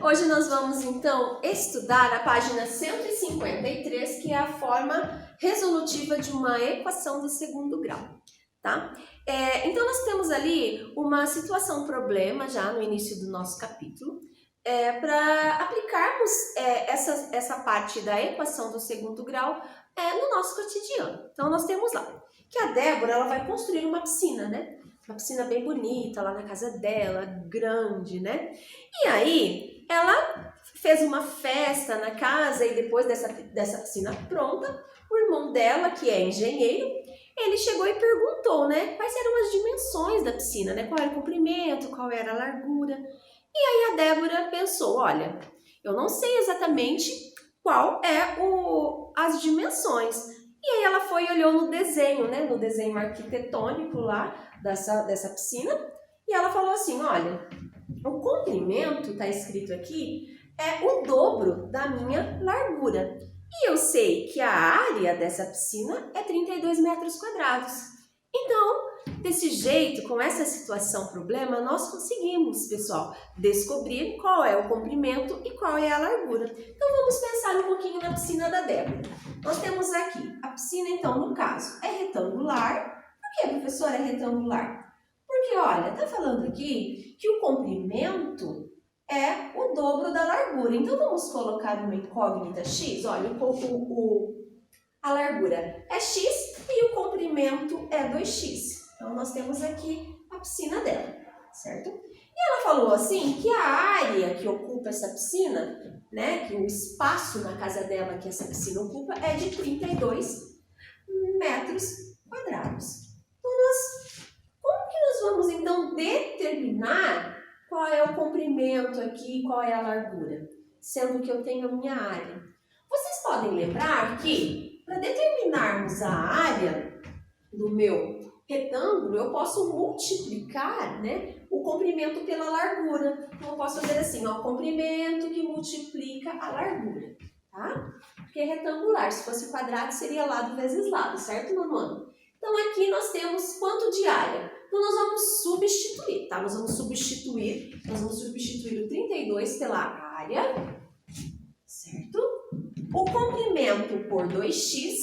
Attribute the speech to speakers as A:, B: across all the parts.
A: Hoje nós vamos então estudar a página 153, que é a forma resolutiva de uma equação do segundo grau, tá? Então nós temos ali uma situação problema já no início do nosso capítulo, para aplicarmos essa parte da equação do segundo grau no nosso cotidiano. Então nós temos lá que a Débora ela vai construir uma piscina, né? Uma piscina bem bonita lá na casa dela, grande, né? E aí ela fez uma festa na casa e depois dessa piscina pronta, o irmão dela, que é engenheiro, ele chegou e perguntou, né? Quais eram as dimensões da piscina, né? Qual era o comprimento, qual era a largura. E aí a Débora pensou, olha, eu não sei exatamente qual as dimensões. E aí ela foi e olhou no desenho, né? No desenho arquitetônico lá dessa piscina. E ela falou assim, olha, o comprimento, está escrito aqui, é o dobro da minha largura. E eu sei que a área dessa piscina é 32 metros quadrados. Então, desse jeito, com essa situação problema, nós conseguimos, pessoal, descobrir qual é o comprimento e qual é a largura. Então, vamos pensar um pouquinho na piscina da Débora. Nós temos aqui, a piscina, então, no caso, é retangular. Por que, professora, é retangular? Porque, olha, tá falando aqui que o comprimento é o dobro da largura. Então, vamos colocar uma incógnita x. Olha, a largura é x e o comprimento é 2x. Então, nós temos aqui a piscina dela, certo? E ela falou assim que a área que ocupa essa piscina, né, que o espaço na casa dela que essa piscina ocupa é de 32 metros quadrados. Então, como que nós vamos, então, determinar qual é o comprimento aqui e qual é a largura? Sendo que eu tenho a minha área. Vocês podem lembrar que, para determinarmos a área do meu retângulo, eu posso multiplicar, né, o comprimento pela largura. Então, eu posso fazer assim, ó, o comprimento que multiplica a largura, tá? Porque é retangular, se fosse quadrado, seria lado vezes lado, certo, nono? Então, aqui nós temos quanto de área? Então, nós vamos substituir, tá? Nós vamos substituir o 32 pela área, certo? O comprimento por 2x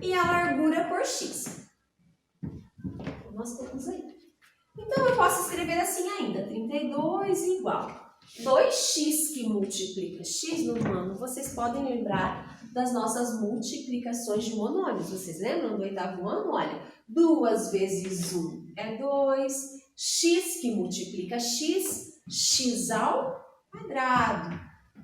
A: e a largura por x. Nós temos aí. Então, eu posso escrever assim ainda, 32 igual 2x que multiplica x, no vocês podem lembrar das nossas multiplicações de monômios. Vocês lembram do 8º ano? Olha, 2 vezes 1 é 2, x que multiplica x, x ao quadrado,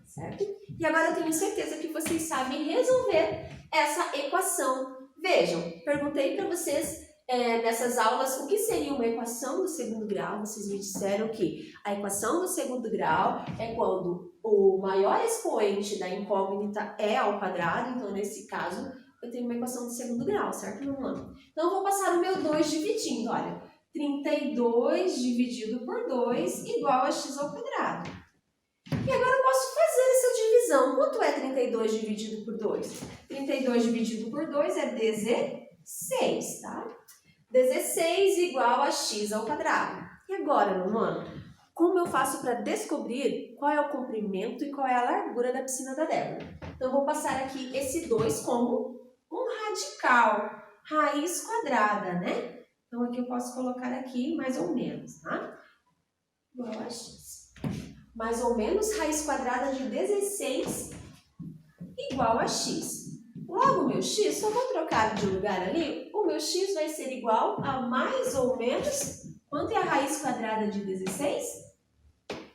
A: certo? E agora eu tenho certeza que vocês sabem resolver essa equação. Vejam, perguntei para vocês nessas aulas o que seria uma equação do segundo grau. Vocês me disseram que a equação do segundo grau é quando o maior expoente da incógnita é ao quadrado. Então, nesse caso, eu tenho uma equação do segundo grau, certo, meu irmão? Então, eu vou passar o meu 2 dividindo, olha. 32 dividido por 2 igual a x ao quadrado. E agora eu posso fazer essa divisão. Quanto é 32 dividido por 2? 32 dividido por 2 é 16, tá? 16 igual a x ao quadrado. E agora, meu mano, como eu faço para descobrir qual é o comprimento e qual é a largura da piscina da Débora? Então, eu vou passar aqui esse 2 como um radical, raiz quadrada, né? Então, aqui eu posso colocar aqui mais ou menos, tá? Igual a x. Mais ou menos, raiz quadrada de 16 igual a x. Logo, o meu x, só vou trocar de lugar ali, o meu x vai ser igual a mais ou menos, quanto é a raiz quadrada de 16?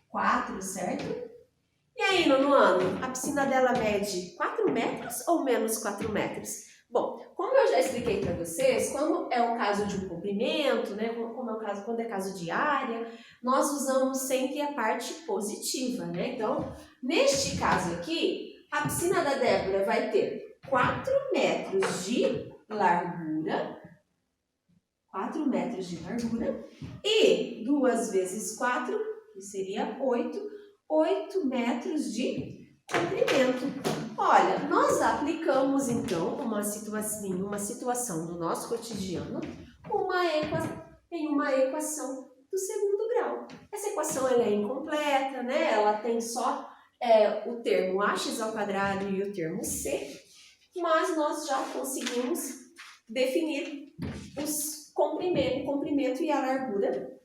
A: 4, certo? E aí, nono ano, a piscina dela mede 4 metros ou menos 4 metros? Bom, como eu já expliquei para vocês, quando é o caso de um comprimento, né, quando é caso de área, nós usamos sempre a parte positiva, né? Então, neste caso aqui, a piscina da Débora vai ter 4 metros de largura, 4 metros de largura, e 2 vezes 4, que seria 8 metros de comprimento. Olha, nós aplicamos então uma situação do nosso cotidiano em uma equação do segundo grau. Essa equação ela é incompleta, né? Ela tem só o termo ax ao quadrado e o termo c, mas nós já conseguimos definir o comprimento e a largura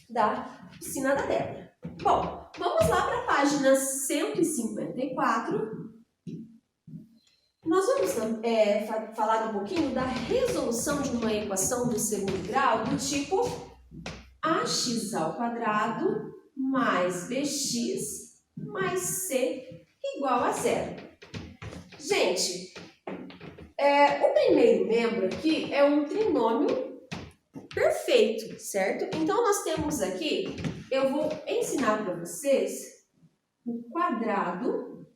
A: da piscina da Débora. Bom, vamos lá para a página 154. Nós vamos falar um pouquinho da resolução de uma equação do segundo grau do tipo ax ao quadrado mais bx mais c igual a zero. Gente, o primeiro membro aqui é um trinômio perfeito, certo? Então, nós temos aqui, eu vou ensinar para vocês o quadrado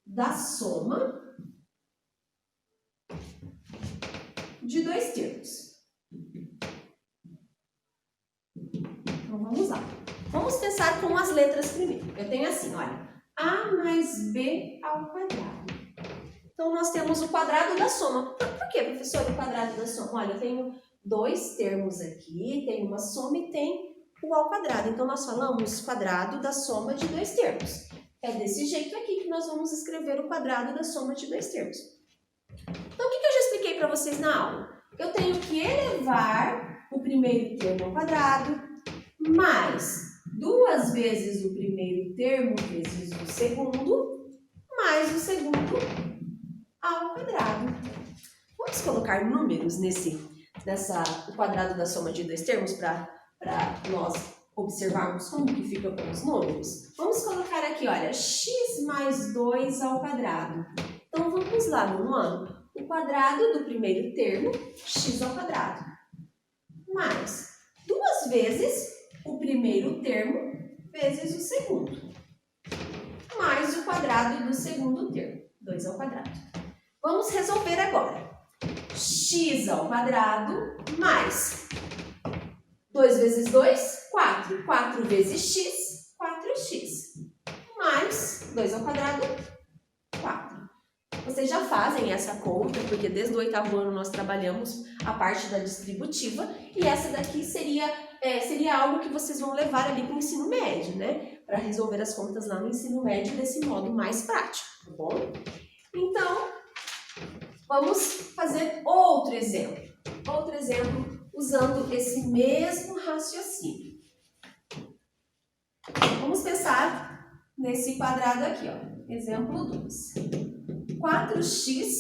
A: da soma de dois termos. Então, vamos lá. Vamos pensar com as letras primeiro. Eu tenho assim, olha, a mais b ao quadrado. Então, nós temos o quadrado da soma. Por que, professor, o quadrado da soma? Olha, eu tenho dois termos aqui, tem uma soma e tem o ao quadrado. Então, nós falamos quadrado da soma de dois termos. É desse jeito aqui que nós vamos escrever o quadrado da soma de dois termos. Então, o que eu já expliquei para vocês na aula? Eu tenho que elevar o primeiro termo ao quadrado, mais duas vezes o primeiro termo vezes o segundo, mais o segundo ao quadrado. Vamos colocar números o quadrado da soma de dois termos para nós observarmos como que fica com os números. Vamos colocar aqui, olha, x mais 2 ao quadrado. Então, vamos lá, meu ano. O quadrado do primeiro termo, x ao quadrado, mais duas vezes o primeiro termo vezes o segundo, mais o quadrado do segundo termo, 2 ao quadrado. Vamos resolver agora. X ao quadrado mais 2 vezes 2, 4. 4 vezes x, 4x. Mais 2 ao quadrado, 4. Vocês já fazem essa conta, porque desde o 8º ano nós trabalhamos a parte da distributiva, e essa daqui seria algo que vocês vão levar ali para o ensino médio, né? Para resolver as contas lá no ensino médio desse modo mais prático, tá bom? Então, vamos fazer outro exemplo. Outro exemplo usando esse mesmo raciocínio. Vamos pensar nesse quadrado aqui, ó. Exemplo 2. 4x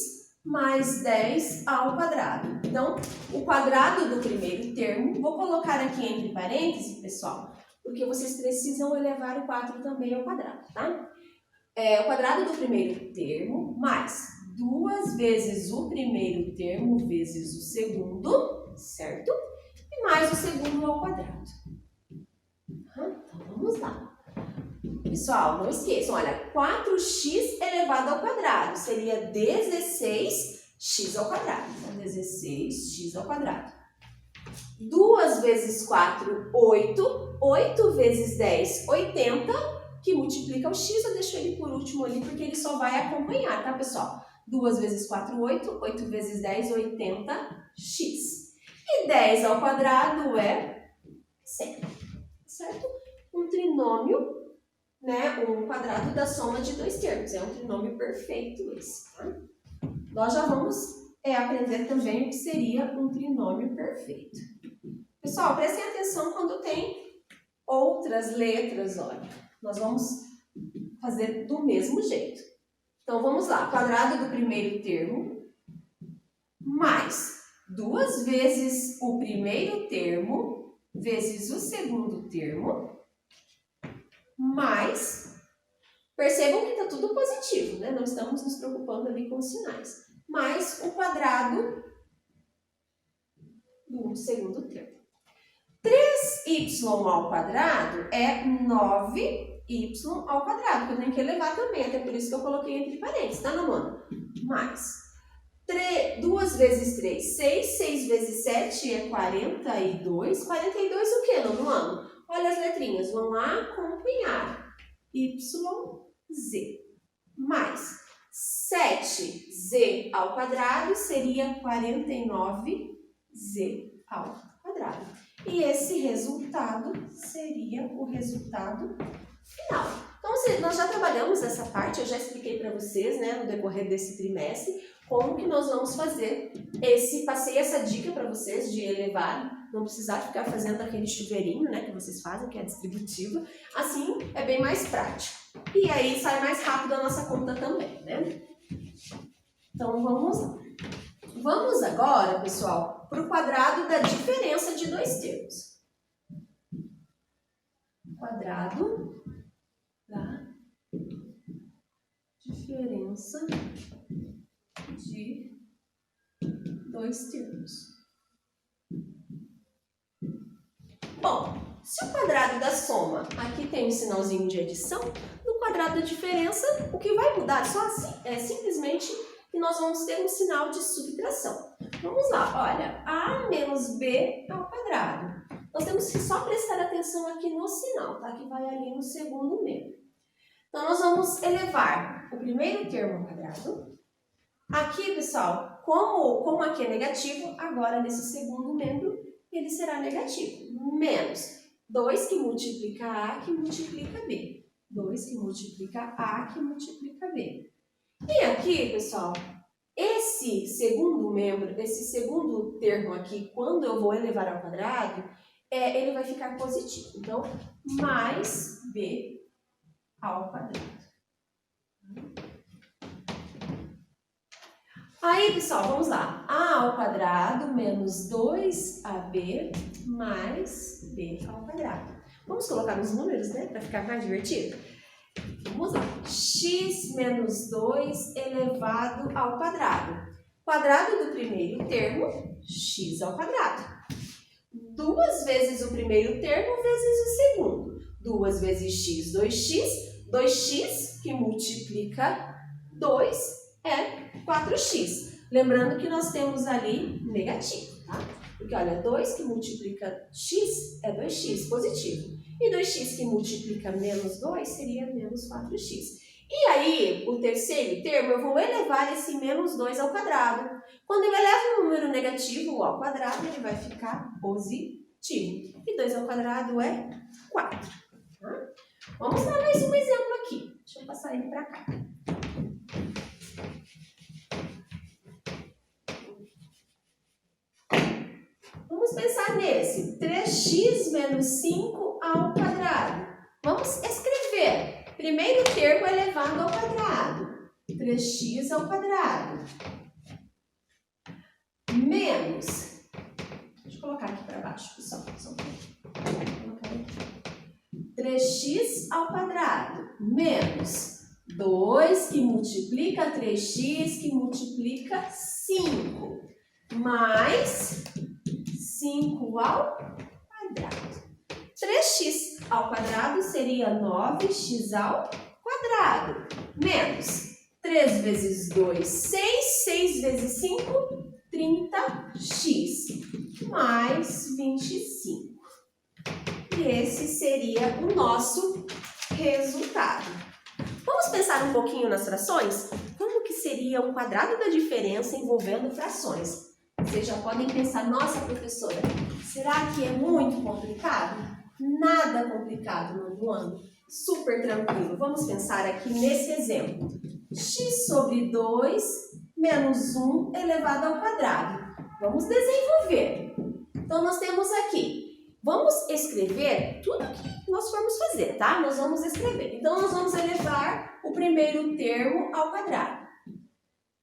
A: mais 10 ao quadrado. Então, o quadrado do primeiro termo, vou colocar aqui entre parênteses, pessoal, porque vocês precisam elevar o 4 também ao quadrado, tá? O quadrado do primeiro termo mais 2 vezes o primeiro termo vezes o segundo, certo? E mais o segundo ao quadrado. Então, vamos lá. Pessoal, não esqueçam, olha, 4x elevado ao quadrado seria 16x ao quadrado. Então, 16x ao quadrado. 2 vezes 4, 8. 8 vezes 10, 80, que multiplica o x. Eu deixo ele por último ali, porque ele só vai acompanhar, tá, pessoal? 2 vezes 4, 8. 8 vezes 10, 80x. E 10 ao quadrado é 100, certo? Um trinômio, né, um quadrado da soma de dois termos. É um trinômio perfeito esse, tá? Nós já vamos aprender também o que seria um trinômio perfeito. Pessoal, prestem atenção quando tem outras letras, olha. Nós vamos fazer do mesmo jeito. Então, vamos lá. Quadrado do primeiro termo mais 2 vezes o primeiro termo vezes o segundo termo, mais, percebam que está tudo positivo, né? Não estamos nos preocupando ali com os sinais. Mais o quadrado do segundo termo. 3y ao quadrado é 9y ao quadrado, que eu tenho que elevar também, até por isso que eu coloquei entre parênteses, tá, Namana? Mais 2 vezes 3, 6, 6 vezes 7 é 42. 42 o que, Namana? Olha as letrinhas, vão acompanhar YZ, mais 7Z ao quadrado seria 49Z ao quadrado. E esse resultado seria o resultado final. Então, nós já trabalhamos essa parte, eu já expliquei para vocês, né, no decorrer desse trimestre, como que nós vamos fazer passei essa dica para vocês de elevar, não precisar ficar fazendo aquele chuveirinho, né, que vocês fazem, que é distributiva, assim é bem mais prático. E aí sai mais rápido a nossa conta também, né? Então, vamos lá. Vamos agora, pessoal, para o quadrado da diferença de dois termos. Quadrado da diferença de dois termos. Bom, se o quadrado da soma, aqui tem um sinalzinho de adição, no quadrado da diferença, o que vai mudar só assim, é simplesmente que nós vamos ter um sinal de subtração. Vamos lá, olha, a menos b ao quadrado. Nós temos que só prestar atenção aqui no sinal, tá? Que vai ali no segundo membro. Então, nós vamos elevar o primeiro termo ao quadrado. Aqui, pessoal, como aqui é negativo, agora nesse segundo membro, ele será negativo. Menos 2 que multiplica A que multiplica B. 2 que multiplica A que multiplica B. E aqui, pessoal, esse segundo membro, esse segundo termo aqui, quando eu vou elevar ao quadrado, ele vai ficar positivo. Então, mais B ao quadrado. Aí, pessoal, vamos lá. A ao quadrado menos 2AB mais B ao quadrado. Vamos colocar nos números, né? Para ficar mais divertido. Vamos lá. X menos 2 elevado ao quadrado. Quadrado do primeiro termo, x ao quadrado. 2 vezes o primeiro termo vezes o segundo. 2 vezes x, 2x. 2x que multiplica 2 é 4x. Lembrando que nós temos ali negativo, tá? Porque, olha, 2 que multiplica x é 2x, positivo. E 2x que multiplica menos 2 seria menos 4x. E aí, o terceiro termo, eu vou elevar esse menos 2 ao quadrado. Quando eu elevo um número negativo ao quadrado, ele vai ficar positivo. E 2 ao quadrado é 4. Tá? Vamos dar mais um exemplo aqui. Deixa eu passar ele para cá. Vamos pensar nesse. 3x menos 5 ao quadrado. Vamos escrever. Primeiro termo elevado ao quadrado. 3x ao quadrado. Menos. Deixa eu colocar aqui para baixo, pessoal. Só um pouquinho. 3x ao quadrado. Menos 2 que multiplica 3x que multiplica 5. Mais 5 ao quadrado. 3x ao quadrado seria 9x ao quadrado. Menos 3 vezes 2, 6. 6 vezes 5, 30x. Mais 25. E esse seria o nosso resultado. Vamos pensar um pouquinho nas frações? Como que seria um quadrado da diferença envolvendo frações? Vocês já podem pensar, nossa, professora, será que é muito complicado? Nada complicado, no ano. Super tranquilo. Vamos pensar aqui nesse exemplo. X sobre 2 menos 1 elevado ao quadrado. Vamos desenvolver. Então, nós temos aqui. Vamos escrever tudo que nós formos fazer, tá? Nós vamos escrever. Então, nós vamos elevar o primeiro termo ao quadrado.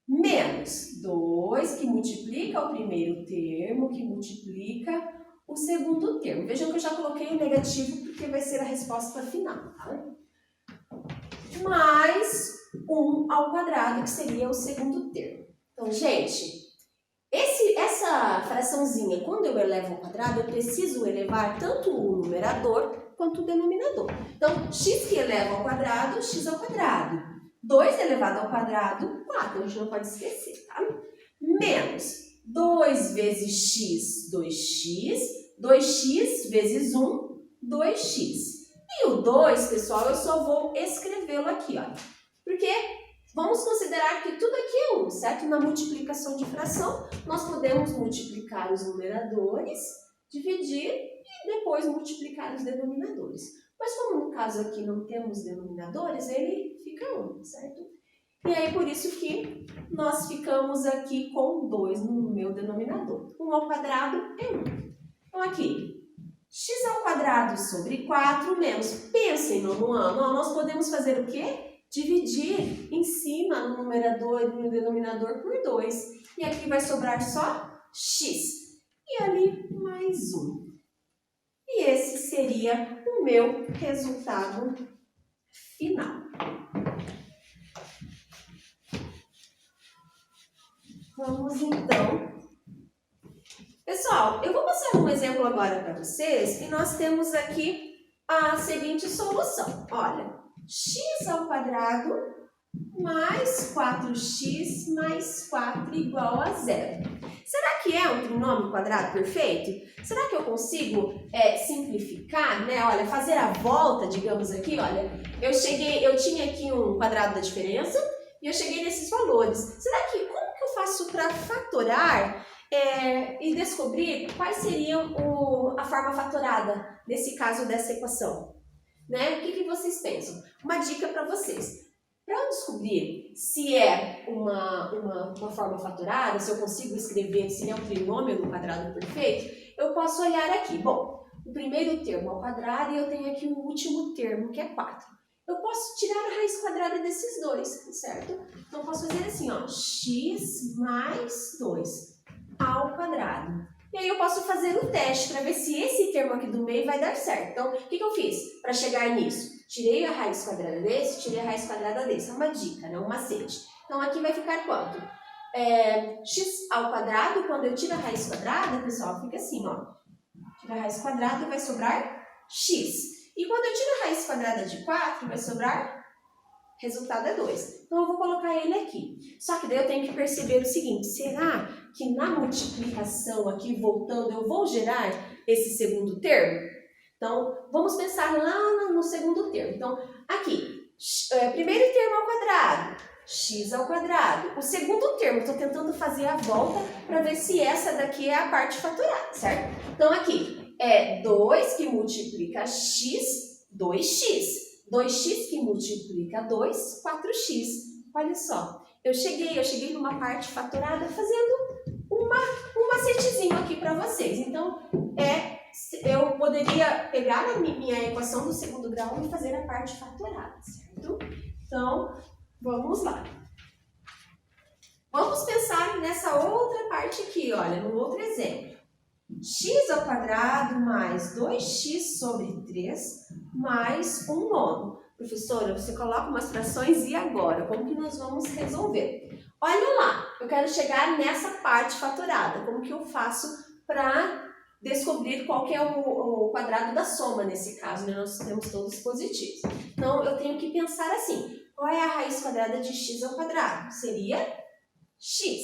A: Menos 2, que multiplica o primeiro termo, que multiplica o segundo termo. Vejam que eu já coloquei o negativo, porque vai ser a resposta final, tá? Mais 1 ao quadrado, que seria o segundo termo. Então, gente, essa fraçãozinha, quando eu elevo ao quadrado, eu preciso elevar tanto o numerador quanto o denominador. Então, x que eleva ao quadrado, x ao quadrado. 2 elevado ao quadrado, 4. A gente não pode esquecer, tá? Menos 2 vezes x, 2x. 2x vezes 1, 2x. E o 2, pessoal, eu só vou escrevê-lo aqui, ó. Porque vamos considerar que tudo aqui é 1, certo? Na multiplicação de fração, nós podemos multiplicar os numeradores dividir e depois multiplicar os denominadores. Mas como no caso aqui não temos denominadores, ele fica 1, certo? E aí por isso que nós ficamos aqui com 2 no meu denominador. 1 ao quadrado é 1. Então aqui, x ao quadrado sobre 4 menos. Pensem no ano, nós podemos fazer o quê? Dividir em cima no numerador e no denominador por 2. E aqui vai sobrar só x. E ali mais 1. E esse seria o meu resultado final. Vamos então. Pessoal, eu vou passar um exemplo agora para vocês e nós temos aqui a seguinte solução. Olha, x ao quadrado mais 4x mais 4 igual a 0. Será que é um trinômio quadrado perfeito? Será que eu consigo simplificar, né? Olha, fazer a volta, digamos aqui, olha, eu tinha aqui um quadrado da diferença e eu cheguei nesses valores. Será que, como que eu faço para fatorar e descobrir quais seriam a forma fatorada nesse caso dessa equação? Né? O que vocês pensam? Uma dica para vocês. Para eu descobrir se é uma forma fatorada, se eu consigo escrever se é um trinômio no quadrado perfeito, eu posso olhar aqui. Bom, o primeiro termo ao quadrado e eu tenho aqui o último termo, que é 4. Eu posso tirar a raiz quadrada desses dois, certo? Então, eu posso fazer assim, ó, x mais 2 ao quadrado. E aí eu posso fazer o teste para ver se esse termo aqui do meio vai dar certo. Então, o que eu fiz para chegar nisso? Tirei a raiz quadrada desse, tirei a raiz quadrada desse. É uma dica, né? Um macete. Então, aqui vai ficar quanto? X ao quadrado, quando eu tiro a raiz quadrada, pessoal, fica assim, ó. Tira a raiz quadrada, vai sobrar x. E quando eu tiro a raiz quadrada de 4, vai sobrar, resultado é 2. Então, eu vou colocar ele aqui. Só que daí eu tenho que perceber o seguinte, será que na multiplicação aqui, voltando, eu vou gerar esse segundo termo? Então, vamos pensar lá no segundo termo. Então, aqui, primeiro termo ao quadrado, x ao quadrado. O segundo termo, estou tentando fazer a volta para ver se essa daqui é a parte fatorada, certo? Então, aqui, 2 que multiplica x, 2x. 2x que multiplica 2, 4x. Olha só, eu cheguei numa parte fatorada fazendo um macetezinho aqui para vocês. Então, eu poderia pegar a minha equação do segundo grau e fazer a parte fatorada, certo? Então, vamos lá. Vamos pensar nessa outra parte aqui, olha, no outro exemplo. X ao quadrado mais 2x sobre 3 mais 1 nono. Professora, você coloca umas frações e agora? Como que nós vamos resolver? Olha lá, eu quero chegar nessa parte fatorada. Como que eu faço para descobrir qual que é o quadrado da soma nesse caso, né? Nós temos todos positivos. Então, eu tenho que pensar assim, qual é a raiz quadrada de x ao quadrado? Seria x.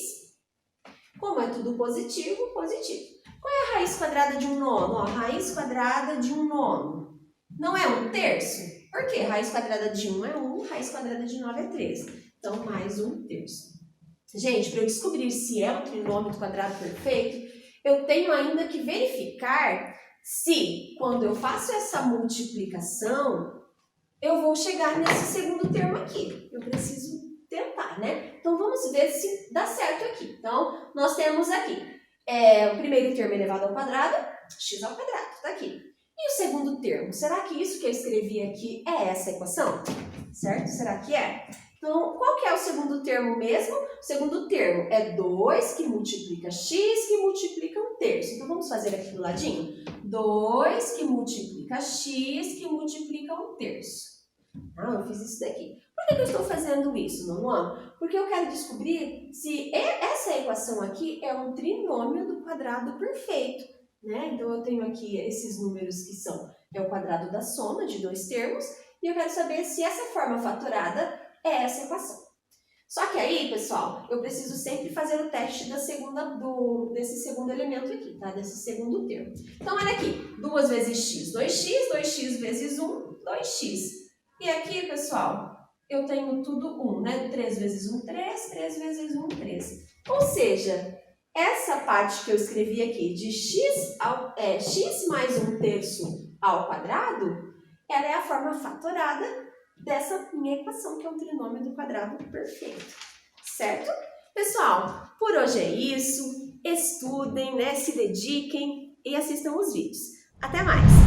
A: Como é tudo positivo, positivo. Qual é a raiz quadrada de 1 nono? Ó, raiz quadrada de 1 nono. Não é 1/3? Por quê? Raiz quadrada de 1 é 1, raiz quadrada de 9 é 3. Então, mais 1/3. Gente, para eu descobrir se é um trinômio do quadrado perfeito, eu tenho ainda que verificar se, quando eu faço essa multiplicação, eu vou chegar nesse segundo termo aqui. Eu preciso tentar, né? Então, vamos ver se dá certo aqui. Então, nós temos aqui o primeiro termo elevado ao quadrado, x ao quadrado, tá aqui. E o segundo termo, será que isso que eu escrevi aqui é essa equação? Certo? Será que é? Então, qual que é o segundo termo mesmo? O segundo termo é 2 que multiplica x que multiplica 1/3. Então, vamos fazer aqui do ladinho? 2 que multiplica x que multiplica 1/3. Ah, eu fiz isso daqui. Por que eu estou fazendo isso, nono ano? Porque eu quero descobrir se essa equação aqui é um trinômio do quadrado perfeito, né? Então, eu tenho aqui esses números que são o quadrado da soma de dois termos e eu quero saber se essa forma fatorada é essa equação. Só que aí, pessoal, eu preciso sempre fazer o teste desse segundo elemento aqui, tá? Desse segundo termo. Então, olha aqui, 2 vezes x, 2x, 2x vezes 1, 2x. E aqui, pessoal, eu tenho tudo 1, né? 3 vezes 1, 3, 3 vezes 1, 3. Ou seja, essa parte que eu escrevi aqui de x mais 1/3 ao quadrado, ela é a forma fatorada dessa minha equação, que é um trinômio do quadrado perfeito, certo? Pessoal, por hoje é isso. Estudem, né? Se dediquem e assistam os vídeos. Até mais!